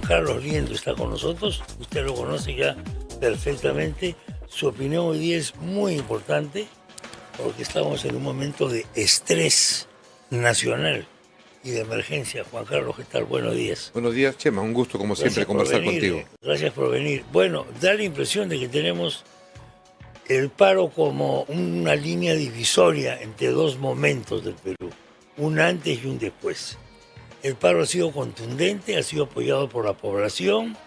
Carlos Liendo está con nosotros, usted lo conoce ya perfectamente. Su opinión hoy día es muy importante porque estamos en un momento de estrés nacional y de emergencia. Juan Carlos, ¿qué tal? Buenos días. Buenos días, Chema. Un gusto, como siempre, conversar contigo. Gracias por venir. Bueno, da la impresión de que tenemos el paro como una línea divisoria entre dos momentos del Perú, un antes y un después. El paro ha sido contundente, ha sido apoyado por la población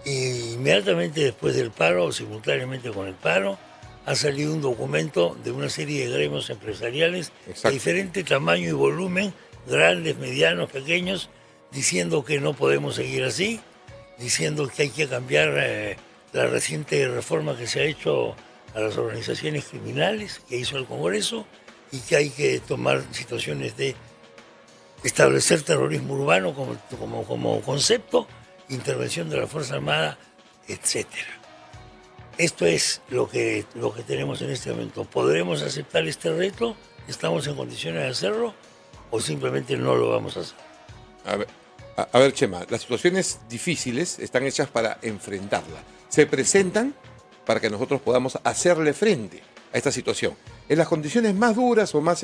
y inmediatamente después del paro, o simultáneamente con el paro, ha salido un documento de una serie de gremios empresariales de diferente tamaño y volumen, grandes, medianos, pequeños, diciendo que no podemos seguir así, diciendo que hay que cambiar la reciente reforma que se ha hecho a las organizaciones criminales, que hizo el Congreso, y que hay que tomar situaciones de establecer terrorismo urbano como concepto, intervención de la Fuerza Armada, etcétera. Esto es lo que tenemos en este momento. ¿Podremos aceptar este reto? ¿Estamos en condiciones de hacerlo? ¿O simplemente no lo vamos a hacer? A ver, Chema, las situaciones difíciles están hechas para enfrentarlas. Se presentan para que nosotros podamos hacerle frente a esta situación. En las condiciones más duras o más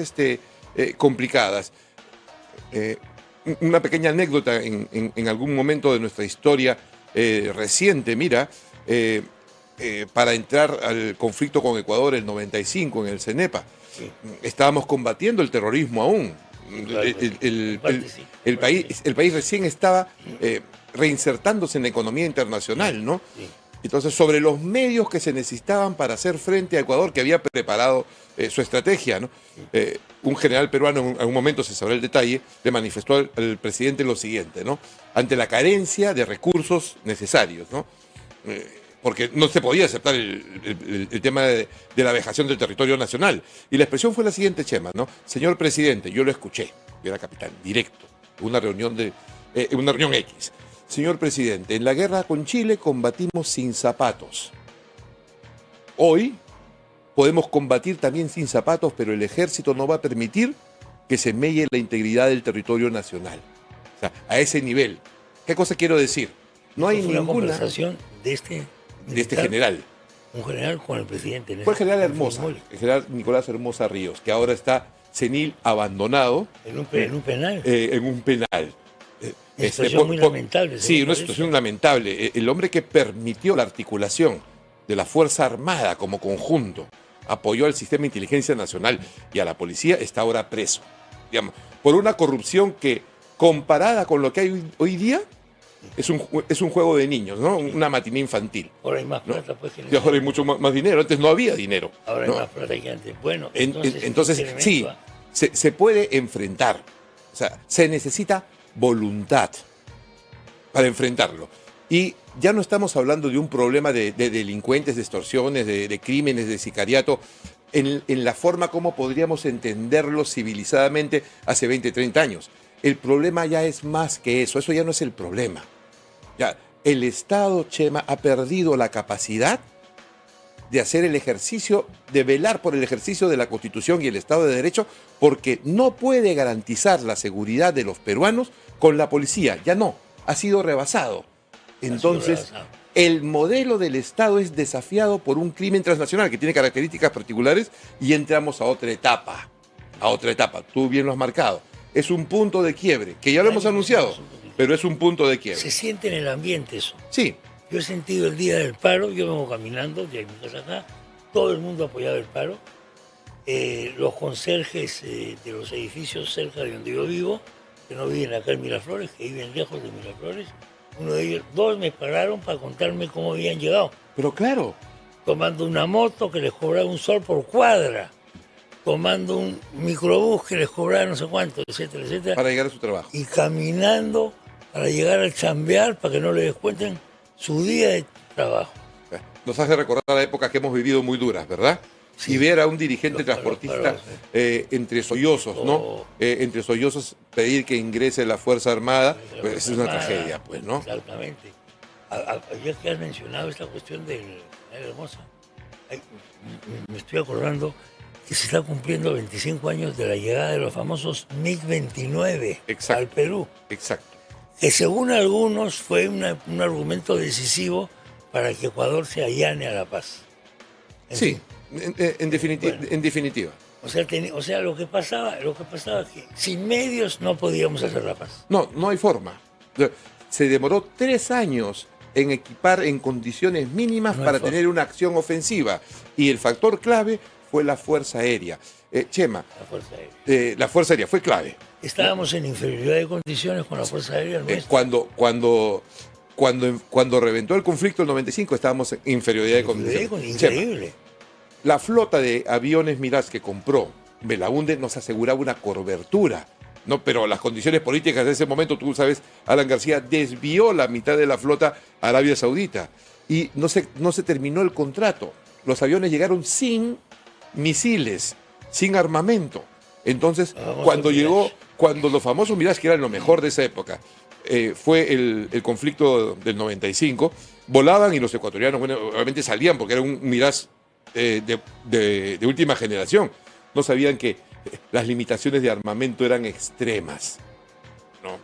complicadas, una pequeña anécdota en algún momento de nuestra historia reciente, mira, para entrar al conflicto con Ecuador en el 95 en el CENEPA, sí, estábamos combatiendo el terrorismo aún. El país recién estaba reinsertándose en la economía internacional, ¿no? Sí. Entonces, sobre los medios que se necesitaban para hacer frente a Ecuador, que había preparado su estrategia, ¿no? Un general peruano, en algún momento se sabrá el detalle, le manifestó al presidente lo siguiente, ¿no? Ante la carencia de recursos necesarios, ¿no? Porque no se podía aceptar el tema de la vejación del territorio nacional. Y la expresión fue la siguiente, Chema, ¿no? Señor presidente, yo lo escuché, yo era capitán, directo, una reunión X. Señor presidente, en la guerra con Chile combatimos sin zapatos. Hoy podemos combatir también sin zapatos, pero el ejército no va a permitir que se melle la integridad del territorio nacional. O sea, a ese nivel. ¿Qué cosa quiero decir? No hay ninguna conversación de este general. Un general con el presidente. Fue el general Hermosa, el general Nicolás Hermosa Ríos, que ahora está senil, abandonado. ¿En un penal? En un penal. Una situación muy lamentable. Sí, una situación lamentable. El hombre que permitió la articulación de la Fuerza Armada como conjunto, apoyó al sistema de inteligencia nacional y a la policía, está ahora preso. Digamos, por una corrupción que, comparada con lo que hay hoy día, es un juego de niños, ¿no? Una matiné infantil. Ahora hay más plata, pues. Y ahora hay mucho más dinero. Antes no había dinero. Ahora hay más plata que antes. Bueno, entonces sí, se puede enfrentar. O sea, se necesita voluntad para enfrentarlo. Y ya no estamos hablando de un problema de delincuentes, de extorsiones, de crímenes, de sicariato, en la forma como podríamos entenderlo civilizadamente hace 20, 30 años. El problema ya es más que eso ya no es el problema. Ya, el Estado, Chema, ha perdido la capacidad de hacer el ejercicio, de velar por el ejercicio de la Constitución y el Estado de Derecho, porque no puede garantizar la seguridad de los peruanos con la policía. Ya no, ha sido rebasado. Entonces, el modelo del Estado es desafiado por un crimen transnacional que tiene características particulares y entramos a otra etapa. Tú bien lo has marcado. Es un punto de quiebre, que ya lo hemos anunciado, pero es un punto de quiebre. Se siente en el ambiente eso. Sí. Yo he sentido el día del paro, yo vengo caminando de mi casa acá, todo el mundo ha apoyado el paro. Los conserjes de los edificios cerca de donde yo vivo, que no viven acá en Miraflores, que viven lejos de Miraflores, uno de ellos, dos me pararon para contarme cómo habían llegado. Pero claro. Tomando una moto que les cobraba un sol por cuadra, tomando un microbús que les cobraba no sé cuánto, etcétera, etcétera. Para llegar a su trabajo. Y caminando para llegar al chambear, para que no les descuenten su día de trabajo. Nos hace recordar la época que hemos vivido muy duras, ¿verdad? Sí. Y ver a un dirigente transportista entre sollozos, ¿no? Entre sollozos pedir que ingrese la Fuerza Armada, pues es una tragedia, pues, ¿no? Exactamente. Ya que has mencionado esta cuestión del general Hermosa, me estoy acordando que se está cumpliendo 25 años de la llegada de los famosos MiG-29 al Perú. Exacto. que según algunos fue un argumento decisivo para que Ecuador se allane a la paz. Sí, en definitiva. O sea, lo que pasaba es que sin medios no podíamos hacer la paz. No hay forma. Se demoró 3 años en equipar en condiciones mínimas para tener una acción ofensiva. Y el factor clave fue la Fuerza Aérea. Chema, la Fuerza Aérea fue clave. Estábamos en inferioridad de condiciones con la Fuerza Aérea nuestra. Cuando reventó el conflicto el 95 estábamos en inferioridad de condiciones. Increíble. Chema, la flota de aviones Mirage que compró Belaúnde nos aseguraba una cobertura, ¿no? Pero las condiciones políticas de ese momento, tú sabes, Alan García desvió la mitad de la flota a Arabia Saudita y no se terminó el contrato. Los aviones llegaron sin misiles, sin armamento. Entonces, cuando los famosos Mirage, que eran lo mejor de esa época, fue el conflicto del 95, volaban y los ecuatorianos, bueno, obviamente salían porque era un Mirage de última generación. No sabían que las limitaciones de armamento eran extremas, ¿no?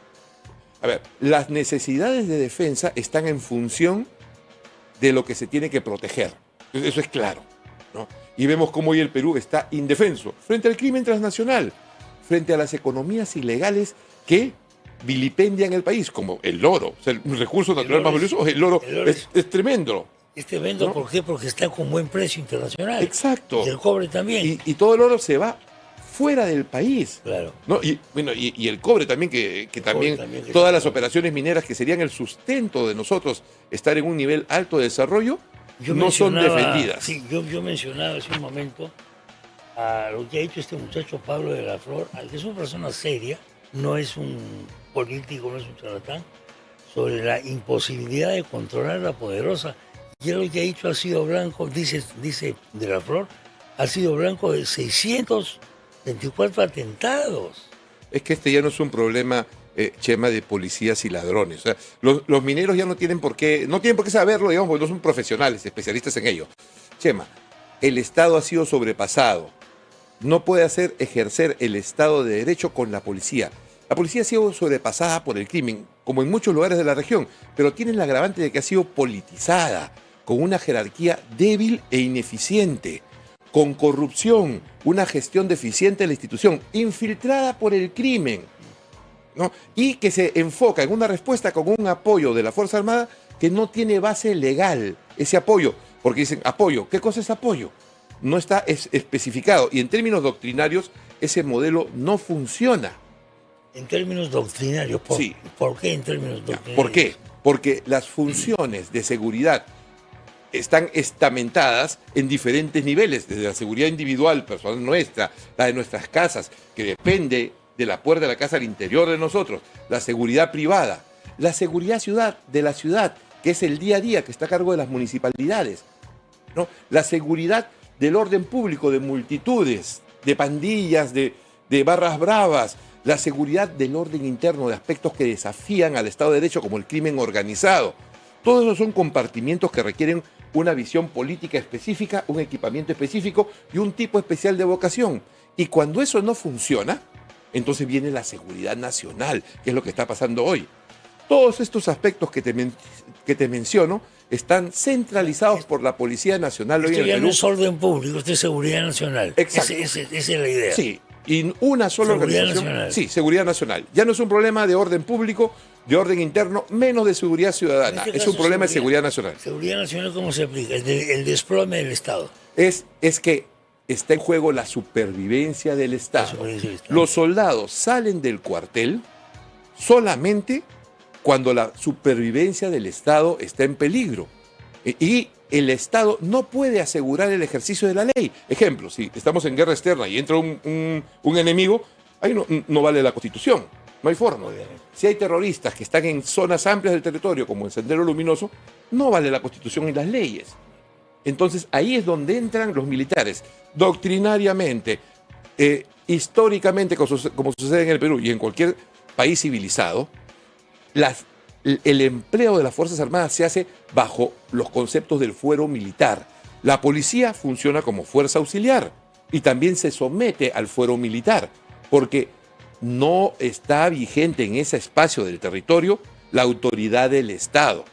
A ver, las necesidades de defensa están en función de lo que se tiene que proteger. Eso es claro, ¿no? Y vemos cómo hoy el Perú está indefenso frente al crimen transnacional, frente a las economías ilegales que vilipendian el país, como el oro. O sea, el recurso natural más valioso, el oro es tremendo. Es tremendo, ¿no? ¿Por qué? Porque está con buen precio internacional. Exacto. Y el cobre también. Y todo el oro se va fuera del país. Claro. ¿No? Y el cobre también, que también todas las operaciones mineras que serían el sustento de nosotros estar en un nivel alto de desarrollo, no son defendidas. Sí, yo mencionaba hace un momento a lo que ha hecho este muchacho Pablo de la Flor, que es una persona seria, no es un político, no es un charlatán, sobre la imposibilidad de controlar la poderosa. Y lo que ha dicho ha sido blanco, dice de la Flor, ha sido blanco de 624 atentados. Es que este ya no es un problema, Chema, de policías y ladrones. O sea, los mineros ya no tienen por qué saberlo, digamos, porque no son profesionales, especialistas en ello. Chema, el Estado ha sido sobrepasado. No puede ejercer el Estado de Derecho con la policía. La policía ha sido sobrepasada por el crimen, como en muchos lugares de la región, pero tiene el agravante de que ha sido politizada, con una jerarquía débil e ineficiente, con corrupción, una gestión deficiente de la institución, infiltrada por el crimen, ¿no? Y que se enfoca en una respuesta con un apoyo de la Fuerza Armada que no tiene base legal, ese apoyo, porque dicen apoyo. ¿Qué cosa es apoyo? No está especificado, y en términos doctrinarios ese modelo no funciona. En términos doctrinarios, Sí. ¿Por qué en términos doctrinarios? ¿Por qué? Porque las funciones de seguridad están estamentadas en diferentes niveles, desde la seguridad individual, personal nuestra, la de nuestras casas, que depende de la puerta de la casa al interior de nosotros, la seguridad privada, la seguridad de la ciudad, que es el día a día, que está a cargo de las municipalidades, ¿no? La seguridad del orden público, de multitudes, de pandillas, de barras bravas, la seguridad del orden interno, de aspectos que desafían al Estado de Derecho, como el crimen organizado. Todos esos son compartimientos que requieren una visión política específica, un equipamiento específico y un tipo especial de vocación. Y cuando eso no funciona, entonces viene la seguridad nacional, que es lo que está pasando hoy. Todos estos aspectos que te menciono están centralizados por la Policía Nacional hoy en el Perú. Esto ya no es orden público, esto es seguridad nacional. Exacto. Esa es la idea. Sí, y una sola Seguridad organización. nacional. Sí, seguridad nacional. Ya no es un problema de orden público, de orden interno, menos de seguridad ciudadana. Es un problema de seguridad nacional. ¿Seguridad nacional cómo se aplica? El desplome del Estado. Es que está en juego la supervivencia del Estado. Los soldados salen del cuartel solamente cuando la supervivencia del Estado está en peligro. Y el Estado no puede asegurar el ejercicio de la ley. Ejemplo, si estamos en guerra externa y entra un enemigo, ahí no vale la Constitución, no hay forma. Si hay terroristas que están en zonas amplias del territorio, como el Sendero Luminoso, no vale la Constitución y las leyes. Entonces ahí es donde entran los militares, doctrinariamente, históricamente, como sucede en el Perú y en cualquier país civilizado. El empleo de las Fuerzas Armadas se hace bajo los conceptos del fuero militar. La policía funciona como fuerza auxiliar y también se somete al fuero militar, porque no está vigente en ese espacio del territorio la autoridad del Estado.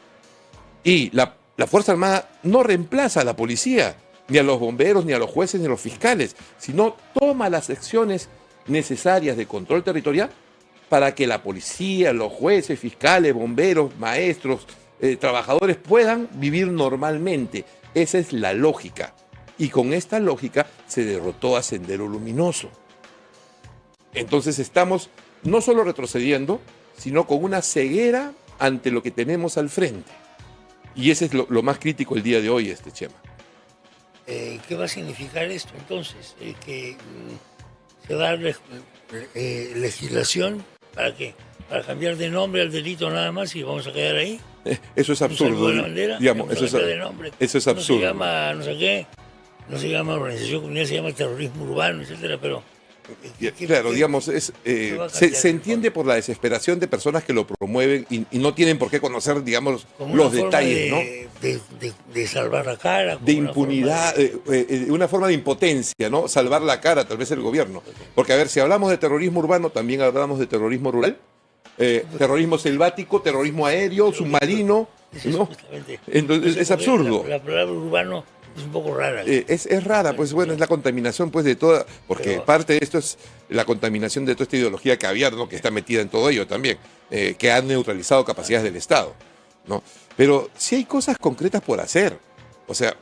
Y la Fuerza Armada no reemplaza a la policía, ni a los bomberos, ni a los jueces, ni a los fiscales, sino toma las acciones necesarias de control territorial para que la policía, los jueces, fiscales, bomberos, maestros, trabajadores puedan vivir normalmente. Esa es la lógica. Y con esta lógica se derrotó a Sendero Luminoso. Entonces estamos no solo retrocediendo, sino con una ceguera ante lo que tenemos al frente. Y ese es lo más crítico el día de hoy, Chema. ¿Qué va a significar esto entonces? Que se va a dar legislación ¿para qué? Para cambiar de nombre al delito nada más y vamos a quedar ahí. Eso es absurdo. Digamos, eso es absurdo. No se llama, no sé qué, no se llama organización criminal, se llama terrorismo urbano, etcétera, pero... Claro, digamos, se entiende por la desesperación de personas que lo promueven y no tienen por qué conocer, digamos, los detalles, ¿no? De salvar la cara. De impunidad, una forma de impotencia, ¿no? Salvar la cara, tal vez el gobierno. Porque, a ver, si hablamos de terrorismo urbano, también hablamos de terrorismo rural, terrorismo selvático, terrorismo aéreo, submarino, ¿no? Entonces, es absurdo. La palabra urbano es un poco rara. Es rara, pues bueno, es la contaminación pues de toda, porque pero, parte de esto es la contaminación de toda esta ideología caviar, ¿no? Que está metida en todo ello también, que ha neutralizado capacidades del Estado, ¿no? Pero sí hay cosas concretas por hacer. O sea,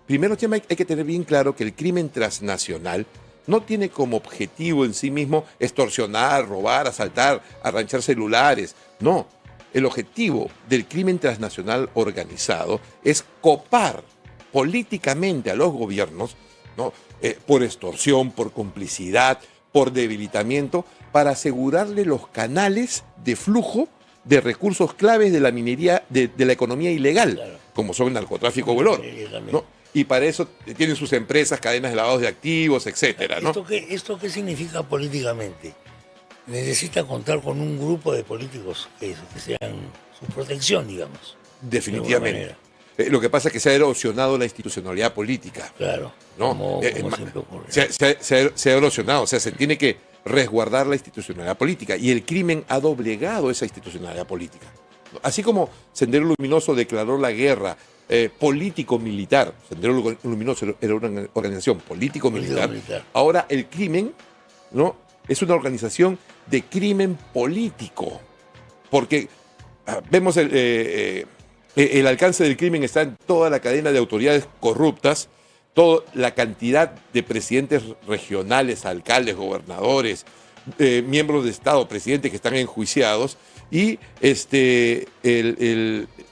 primero hay que tener bien claro que el crimen transnacional no tiene como objetivo en sí mismo extorsionar, robar, asaltar, arranchar celulares. No, el objetivo del crimen transnacional organizado es copar políticamente a los gobiernos, ¿no? Por extorsión, por complicidad, por debilitamiento, para asegurarle los canales de flujo de recursos claves de la minería, de la economía ilegal, claro, como son el narcotráfico o el oro, ¿no? Y para eso tienen sus empresas, cadenas de lavados de activos, etcétera, ¿no? ¿Esto qué significa políticamente? Necesita contar con un grupo de políticos que sean su protección, digamos. Definitivamente. Lo que pasa es que se ha erosionado la institucionalidad política. Claro, ¿no? como siempre ocurre. Se ha erosionado, o sea, se tiene que resguardar la institucionalidad política y el crimen ha doblegado esa institucionalidad política. Así como Sendero Luminoso declaró la guerra político-militar, Sendero Luminoso era una organización político-militar, ahora el crimen, ¿no? Es una organización de crimen político, porque vemos el alcance del crimen está en toda la cadena de autoridades corruptas, toda la cantidad de presidentes regionales, alcaldes, gobernadores, miembros de Estado, presidentes que están enjuiciados, y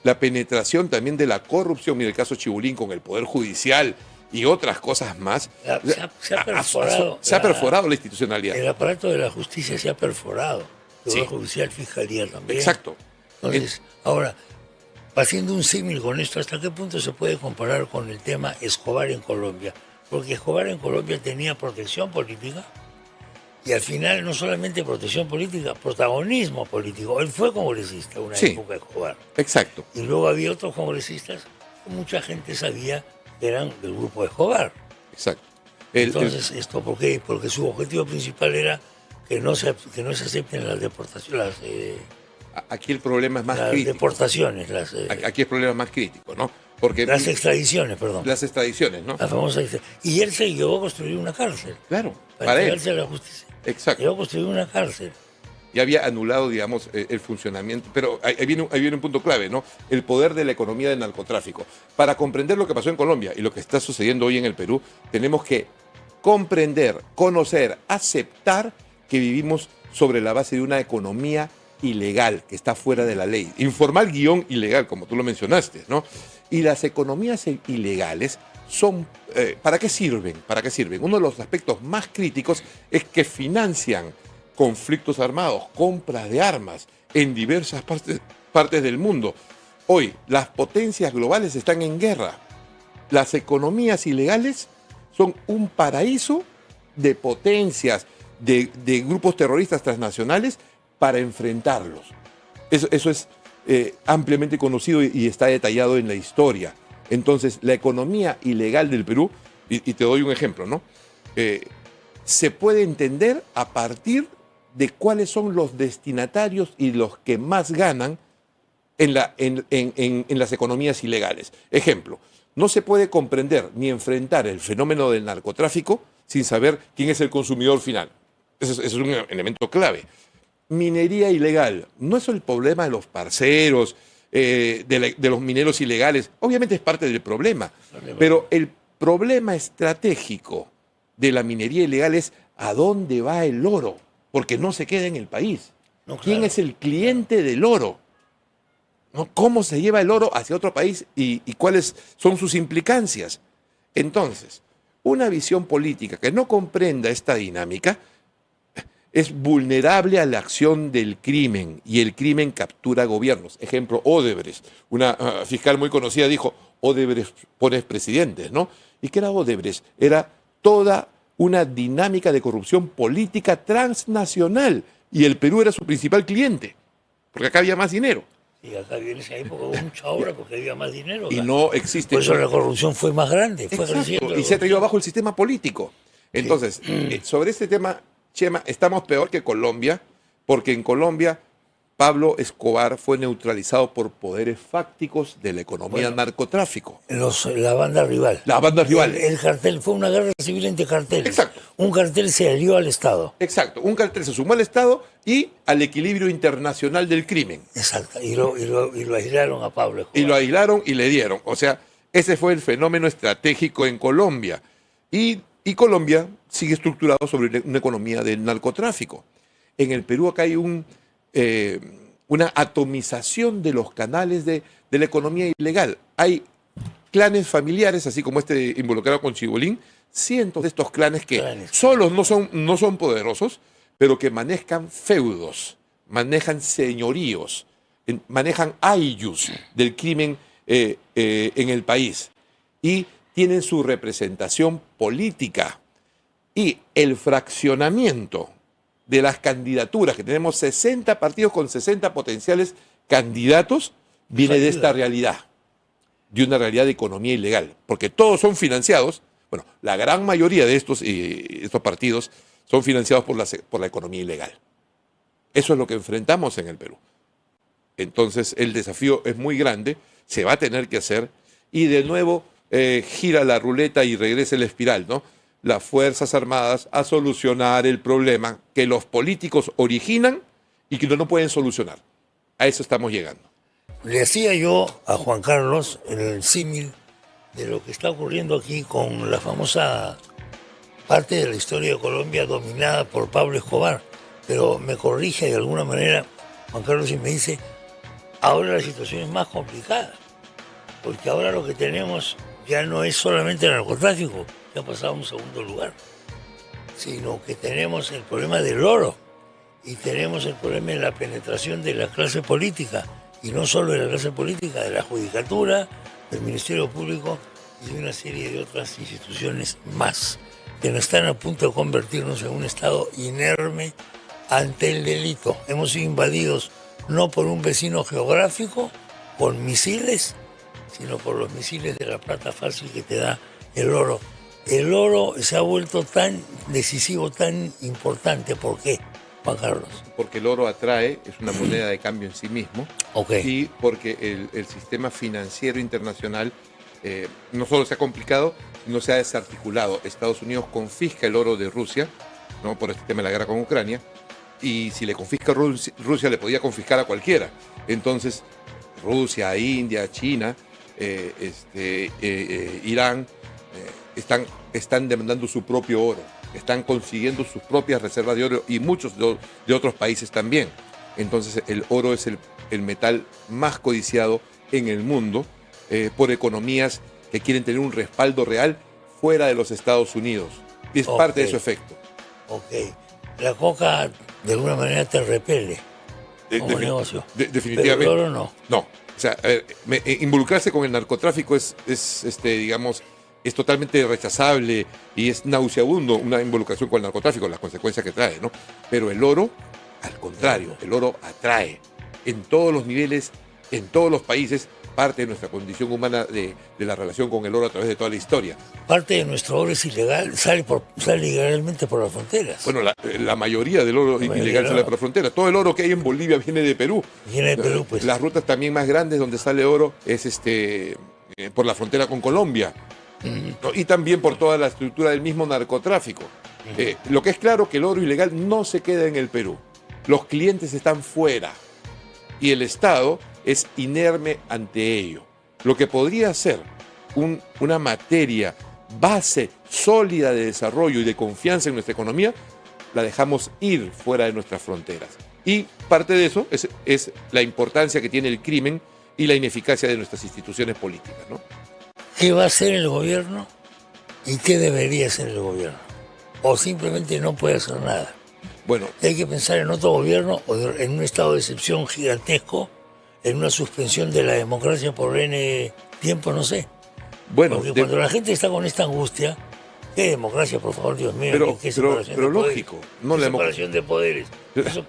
la penetración también de la corrupción, mira el caso Chibulín con el Poder Judicial y otras cosas más. Se ha perforado la institucionalidad. El aparato de la justicia se ha perforado, el Poder Judicial, Fiscalía también. Exacto. Entonces, ahora, haciendo un símil con esto, ¿hasta qué punto se puede comparar con el tema Escobar en Colombia? Porque Escobar en Colombia tenía protección política y al final no solamente protección política, protagonismo político. Él fue congresista una época de Escobar. Exacto. Y luego había otros congresistas que mucha gente sabía que eran del grupo de Escobar. Exacto. Entonces, ¿esto por qué? Porque su objetivo principal era que no se acepten las deportaciones, aquí el problema es más crítico. Las deportaciones. Aquí el problema es más crítico, ¿no? Porque las extradiciones, perdón. Las extradiciones, ¿no? La famosa y él se llevó a construir una cárcel. Claro, para entregarse a la justicia. Exacto. Llevó a construir una cárcel. Y había anulado, digamos, el funcionamiento. Pero ahí viene un punto clave, ¿no? El poder de la economía del narcotráfico. Para comprender lo que pasó en Colombia y lo que está sucediendo hoy en el Perú, tenemos que comprender, conocer, aceptar que vivimos sobre la base de una economía ilegal, que está fuera de la ley. Informal guión ilegal, como tú lo mencionaste, ¿no? Y las economías ilegales son... ¿para qué sirven? ¿Para qué sirven? Uno de los aspectos más críticos es que financian conflictos armados, compras de armas en diversas partes del mundo. Hoy, las potencias globales están en guerra. Las economías ilegales son un paraíso de potencias, de grupos terroristas transnacionales para enfrentarlos. Eso es ampliamente conocido y está detallado en la historia. Entonces, la economía ilegal del Perú, y te doy un ejemplo, ¿no? Se puede entender a partir de cuáles son los destinatarios y los que más ganan en las economías ilegales. Ejemplo, no se puede comprender ni enfrentar el fenómeno del narcotráfico sin saber quién es el consumidor final. Ese es un elemento clave. Minería ilegal, no es el problema de los parceros, de los mineros ilegales, obviamente es parte del problema, pero el problema estratégico de la minería ilegal es a dónde va el oro, porque no se queda en el país. No, claro. ¿Quién es el cliente del oro? ¿No? ¿Cómo se lleva el oro hacia otro país y cuáles son sus implicancias? Entonces, una visión política que no comprenda esta dinámica es vulnerable a la acción del crimen y el crimen captura gobiernos. Ejemplo, Odebrecht. Una fiscal muy conocida dijo, Odebrecht pone presidentes, ¿no? ¿Y qué era Odebrecht? Era toda una dinámica de corrupción política transnacional y el Perú era su principal cliente, porque acá había más dinero. Y acá viene esa época hubo mucha obra porque había más dinero. Acá. Y no existe. Por eso la corrupción fue más grande, fue Exacto, creciendo. y se ha traído abajo el sistema político. Entonces, sobre este tema, Chema, estamos peor que Colombia, porque en Colombia Pablo Escobar fue neutralizado por poderes fácticos de la economía narcotráfico. La banda rival. La banda rival. El cartel, fue una guerra civil entre carteles. Exacto. Un cartel se alió al Estado. Exacto, un cartel se sumó al Estado y al equilibrio internacional del crimen. Exacto, y lo aislaron a Pablo Escobar. Y lo aislaron y le dieron. O sea, ese fue el fenómeno estratégico en Colombia. Y Colombia sigue estructurado sobre una economía del narcotráfico. En el Perú acá hay una atomización de los canales de la economía ilegal. Hay clanes familiares, así como este involucrado con Chibolín, cientos de estos clanes que solos no son poderosos, pero que manejan feudos, manejan señoríos, manejan ayllus del crimen en el país y tienen su representación política. Y el fraccionamiento de las candidaturas, que tenemos 60 partidos con 60 potenciales candidatos, viene de esta realidad, de una realidad de economía ilegal, porque todos son financiados, bueno, la gran mayoría de estos partidos son financiados por la economía ilegal. Eso es lo que enfrentamos en el Perú. Entonces, el desafío es muy grande, se va a tener que hacer, y de nuevo gira la ruleta y regresa la espiral, ¿no? Las Fuerzas Armadas a solucionar el problema que los políticos originan y que no pueden solucionar. A eso estamos llegando. Le hacía yo a Juan Carlos el símil de lo que está ocurriendo aquí con la famosa parte de la historia de Colombia dominada por Pablo Escobar. Pero me corrige de alguna manera Juan Carlos y me dice, ahora la situación es más complicada, porque ahora lo que tenemos ya no es solamente el narcotráfico, que ha pasado a un segundo lugar, sino que tenemos el problema del oro y tenemos el problema de la penetración de la clase política, y no solo de la clase política, de la judicatura, del Ministerio Público y de una serie de otras instituciones más, que nos están a punto de convertirnos en un Estado inerme ante el delito. Hemos sido invadidos no por un vecino geográfico, con misiles, sino por los misiles de la plata fácil que te da el oro. El oro se ha vuelto tan decisivo, tan importante. ¿Por qué, Juan Carlos? Porque el oro atrae, es una moneda de cambio en sí mismo, y porque el sistema financiero internacional no solo se ha complicado, sino se ha desarticulado. Estados Unidos confisca el oro de Rusia, ¿no? Por este tema de la guerra con Ucrania, y si le confisca a Rusia, le podía confiscar a cualquiera. Entonces, Rusia, India, China, Irán, están demandando su propio oro, están consiguiendo sus propias reservas de oro, y muchos de otros países también. Entonces el oro es el metal más codiciado en el mundo por economías que quieren tener un respaldo real fuera de los Estados Unidos. Y es parte de su efecto. La coca de alguna manera te repele como negocio. Definitivamente. Pero el oro no. No. O sea, involucrarse con el narcotráfico es totalmente rechazable y es nauseabundo una involucración con el narcotráfico, las consecuencias que trae, ¿no? Pero el oro, al contrario, el oro atrae en todos los niveles, en todos los países, parte de nuestra condición humana de la relación con el oro a través de toda la historia. Parte de nuestro oro es ilegal, sale ilegalmente por las fronteras. Bueno, la mayoría del oro ilegal sale por la frontera. Todo el oro que hay en Bolivia viene de Perú. Viene de Perú, pues. Las rutas también más grandes donde sale oro es por la frontera con Colombia. ¿No? Y también por toda la estructura del mismo narcotráfico. Lo que es claro que el oro ilegal no se queda en el Perú. Los clientes están fuera y el Estado es inerme ante ello. Lo que podría ser una materia base sólida de desarrollo y de confianza en nuestra economía, la dejamos ir fuera de nuestras fronteras. Y parte de eso es la importancia que tiene el crimen y la ineficacia de nuestras instituciones políticas, ¿no? ¿Qué va a hacer el gobierno y qué debería hacer el gobierno? O simplemente no puede hacer nada. Bueno, hay que pensar en otro gobierno o en un estado de excepción gigantesco, en una suspensión de la democracia por N tiempo, no sé. Bueno, porque cuando la gente está con esta angustia, ¿qué democracia, por favor, Dios mío? ¿Qué separación pero de lógico, poderes? no ¿Qué la separación de poderes? Eso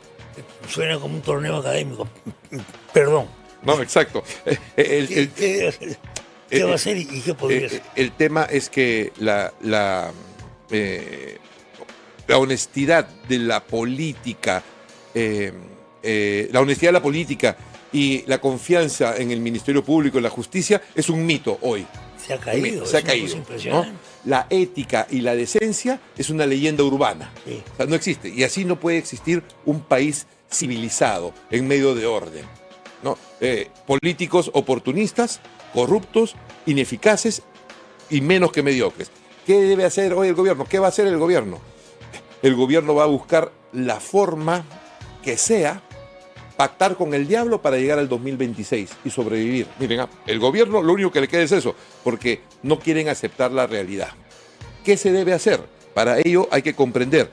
suena como un torneo académico. Perdón. No, exacto. ¿Qué va a hacer y qué podría hacer? El tema es que la honestidad de la política, y la confianza en el Ministerio Público y la justicia es un mito hoy. Se ha caído. Se ha caído, ¿no? La ética y la decencia es una leyenda urbana. Sí. O sea, no existe. Y así no puede existir un país civilizado en medio de orden, ¿no? Políticos oportunistas, corruptos, ineficaces y menos que mediocres. ¿Qué debe hacer hoy el gobierno? ¿Qué va a hacer el gobierno? El gobierno va a buscar la forma que sea, pactar con el diablo para llegar al 2026 y sobrevivir. Miren, el gobierno lo único que le queda es eso, porque no quieren aceptar la realidad. ¿Qué se debe hacer? Para ello hay que comprender,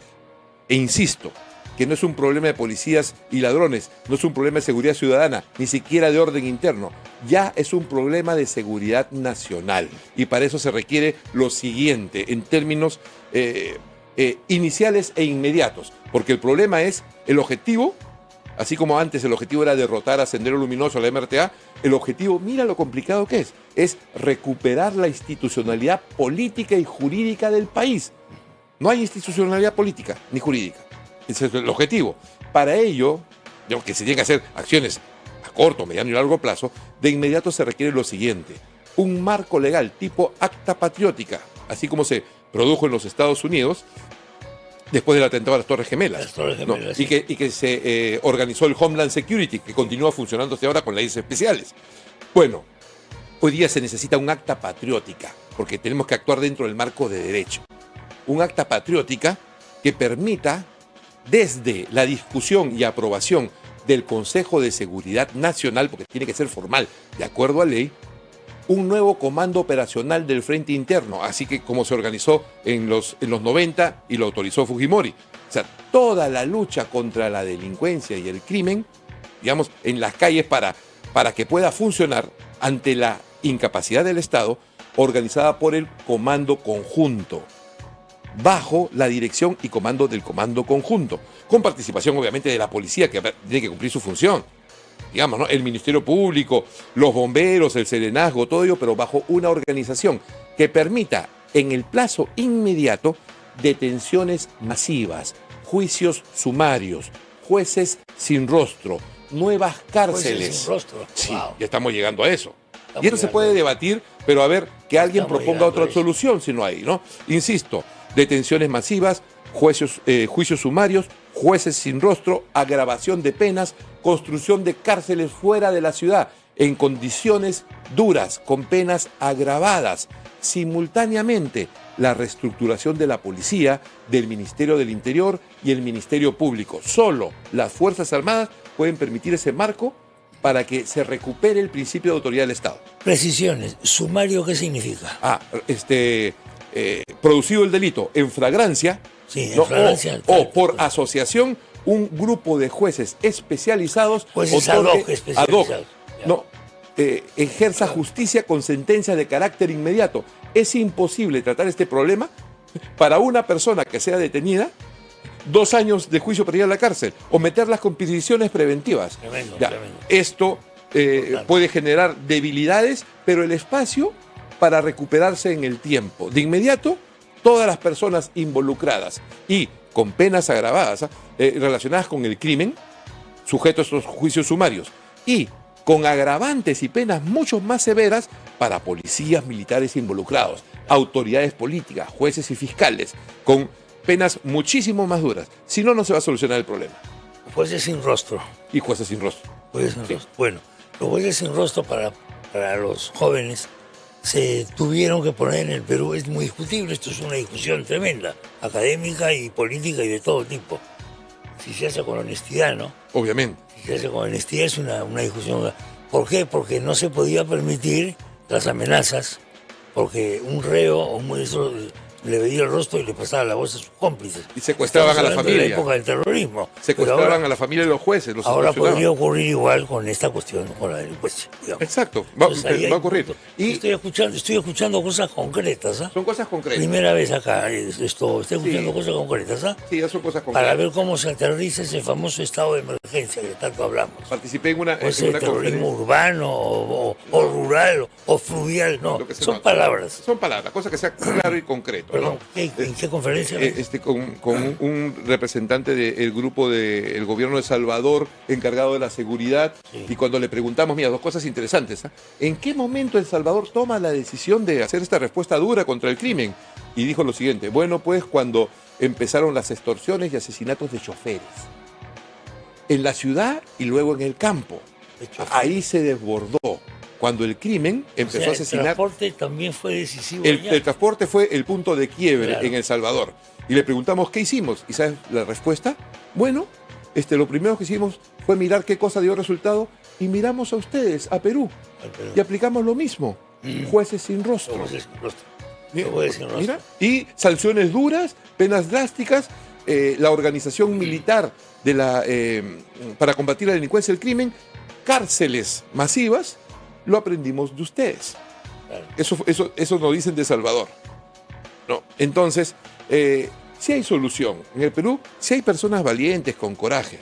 e insisto, que no es un problema de policías y ladrones, no es un problema de seguridad ciudadana, ni siquiera de orden interno. Ya es un problema de seguridad nacional. Y para eso se requiere lo siguiente, en términos iniciales e inmediatos. Porque el problema es el objetivo, así como antes el objetivo era derrotar a Sendero Luminoso, a la MRTA, el objetivo, mira lo complicado que es recuperar la institucionalidad política y jurídica del país. No hay institucionalidad política ni jurídica. Ese es el objetivo. Para ello, que se tienen que hacer acciones a corto, mediano y largo plazo, de inmediato se requiere lo siguiente: un marco legal tipo acta patriótica, así como se produjo en los Estados Unidos después del atentado a las Torres Gemelas. ¿No? Sí. Y que se organizó el Homeland Security, que continúa funcionando hasta ahora con leyes especiales. Bueno, hoy día se necesita un acta patriótica, porque tenemos que actuar dentro del marco de derecho. Un acta patriótica que permita, desde la discusión y aprobación del Consejo de Seguridad Nacional, porque tiene que ser formal, de acuerdo a ley, un nuevo comando operacional del Frente Interno, así que como se organizó en los 90 y lo autorizó Fujimori. O sea, toda la lucha contra la delincuencia y el crimen, digamos, en las calles para que pueda funcionar ante la incapacidad del Estado, organizada por el Comando Conjunto, bajo la dirección y comando del Comando Conjunto, con participación obviamente de la policía, que tiene que cumplir su función, digamos, ¿no? El Ministerio Público, los bomberos, el serenazgo, todo ello, pero bajo una organización que permita en el plazo inmediato detenciones masivas, juicios sumarios, jueces sin rostro, nuevas cárceles. Jueces sin rostro. Sí, Wow. Ya estamos llegando a eso. Y esto se puede debatir, pero a ver, que alguien proponga otra solución si no hay, ¿no? Insisto, detenciones masivas, juicios sumarios, jueces sin rostro, agravación de penas, construcción de cárceles fuera de la ciudad, en condiciones duras, con penas agravadas. Simultáneamente, la reestructuración de la policía, del Ministerio del Interior y el Ministerio Público. Solo las Fuerzas Armadas pueden permitir ese marco para que se recupere el principio de autoridad del Estado. Precisiones. ¿Sumario qué significa? Producido el delito en flagrancia, sí, ¿no? en flagrancia o por asociación, un grupo de jueces especializados, jueces ad hoc especializados. No, ejerza justicia con sentencia de carácter inmediato. Es imposible tratar este problema para una persona que sea detenida, 2 años de juicio para ir a la cárcel, o meterlas con prisiones preventivas. Tremendo. Esto puede generar debilidades, pero el espacio para recuperarse en el tiempo. De inmediato, todas las personas involucradas y con penas agravadas relacionadas con el crimen, sujetos a estos juicios sumarios, y con agravantes y penas mucho más severas para policías militares involucrados, autoridades políticas, jueces y fiscales, con penas muchísimo más duras. Si no, no se va a solucionar el problema. Jueces sin rostro. Y jueces sin rostro. Jueces sin rostro. Bueno, los jueces sin rostro para los jóvenes se tuvieron que poner en el Perú. Es muy discutible, esto es una discusión tremenda, académica y política y de todo tipo. Si se hace con honestidad, ¿no? Obviamente. Si se hace con honestidad es una discusión. ¿Por qué? Porque no se podía permitir las amenazas, porque un reo o un maestro le veía el rostro y le pasaba la voz a sus cómplices. Y secuestraban a la familia. En la época del terrorismo. Secuestraban a la familia de los jueces. Los ahora podría ocurrir igual con esta cuestión, con la delincuencia. Digamos. Exacto, va a ocurrir. Y estoy escuchando cosas concretas. Son cosas concretas. Primera vez acá, estoy escuchando cosas concretas. Sí, ya son cosas concretas. Para ver cómo se aterriza ese famoso estado de emergencia que tanto hablamos. Participé en una terrorismo urbano o rural o fluvial, no, son palabras. Son palabras, cosas que sean claro y concreto. Perdón, ¿no? ¿En qué conferencia? Con un representante del grupo del gobierno de Salvador encargado de la seguridad, sí. Y cuando le preguntamos, mira, dos cosas interesantes, ¿en qué momento El Salvador toma la decisión de hacer esta respuesta dura contra el crimen? Y dijo lo siguiente, bueno, pues cuando empezaron las extorsiones y asesinatos de choferes, en la ciudad y luego en el campo, ahí se desbordó. Cuando el crimen empezó a asesinar... El transporte también fue decisivo. El transporte fue el punto de quiebre en El Salvador. Y le preguntamos, ¿qué hicimos? ¿Y sabes la respuesta? Bueno, lo primero que hicimos fue mirar qué cosa dio resultado y miramos a ustedes, a Perú. Y aplicamos lo mismo. Jueces sin rostro. Jueces sin rostro. Mira, y sanciones duras, penas drásticas, la organización militar para combatir la delincuencia y el crimen, cárceles masivas. Lo aprendimos de ustedes. Claro. Eso nos dicen de Salvador. No. Entonces, sí hay solución. En el Perú, sí hay personas valientes, con coraje.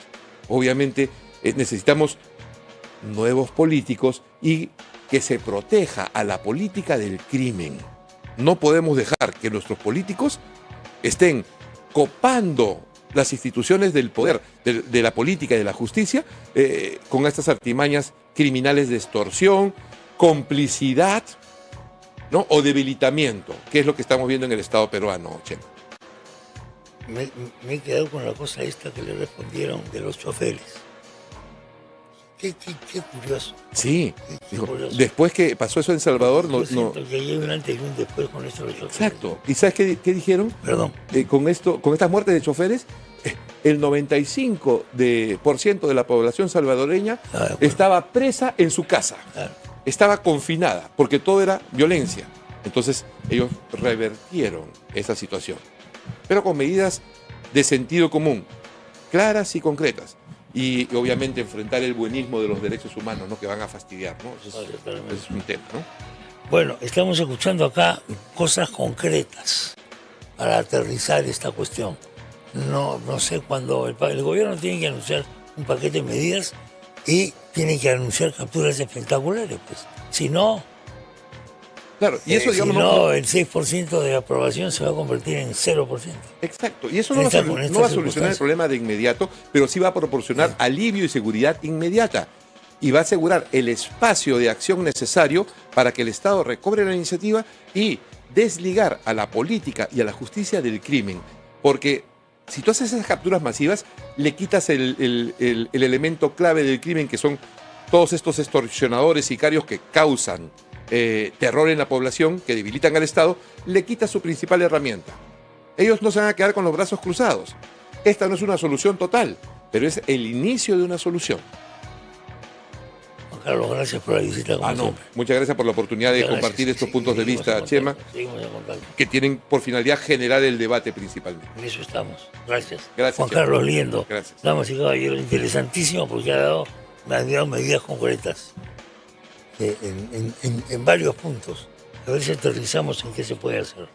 Obviamente, necesitamos nuevos políticos y que se proteja a la política del crimen. No podemos dejar que nuestros políticos estén copando las instituciones del poder, de la política y de la justicia, con estas artimañas criminales de extorsión, complicidad, ¿no? O debilitamiento, que es lo que estamos viendo en el Estado peruano, Chema. Me he quedado con la cosa esta que le respondieron de los choferes. Qué curioso. Sí, después que pasó eso en Salvador... Que hay un antes y un después con esto de los choferes. Exacto. ¿Y sabes qué dijeron? Perdón. Con estas muertes de choferes, el 95% de la población salvadoreña estaba presa en su casa. Claro. Estaba confinada, porque todo era violencia. Entonces, ellos revertieron esa situación. Pero con medidas de sentido común, claras y concretas. Y obviamente enfrentar el buenismo de los derechos humanos, ¿no? Que van a fastidiar, ¿no? Eso es un tema, ¿no? Bueno, estamos escuchando acá cosas concretas para aterrizar esta cuestión. No sé cuándo el gobierno tiene que anunciar un paquete de medidas y tiene que anunciar capturas espectaculares, pues. Si no... Claro, y eso, digamos, si no, el 6% de aprobación se va a convertir en 0%. Exacto, y eso no va a solucionar el problema de inmediato, pero sí va a proporcionar alivio y seguridad inmediata. Y va a asegurar el espacio de acción necesario para que el Estado recobre la iniciativa y desligar a la política y a la justicia del crimen. Porque si tú haces esas capturas masivas, le quitas el elemento clave del crimen, que son todos estos extorsionadores, sicarios que causan terror en la población, que debilitan al Estado, le quita su principal herramienta. Ellos no se van a quedar con los brazos cruzados. Esta no es una solución total, pero es el inicio de una solución. Juan Carlos, gracias por la visita. Muchas gracias por la oportunidad de compartir estos puntos de vista, Chema, que tienen por finalidad generar el debate principalmente. En eso estamos. Gracias. Gracias, Juan Chema. Carlos Liendo. Gracias. Damas y caballeros, interesantísimo porque me ha dado medidas concretas. En varios puntos. A ver si aterrizamos en qué se puede hacer.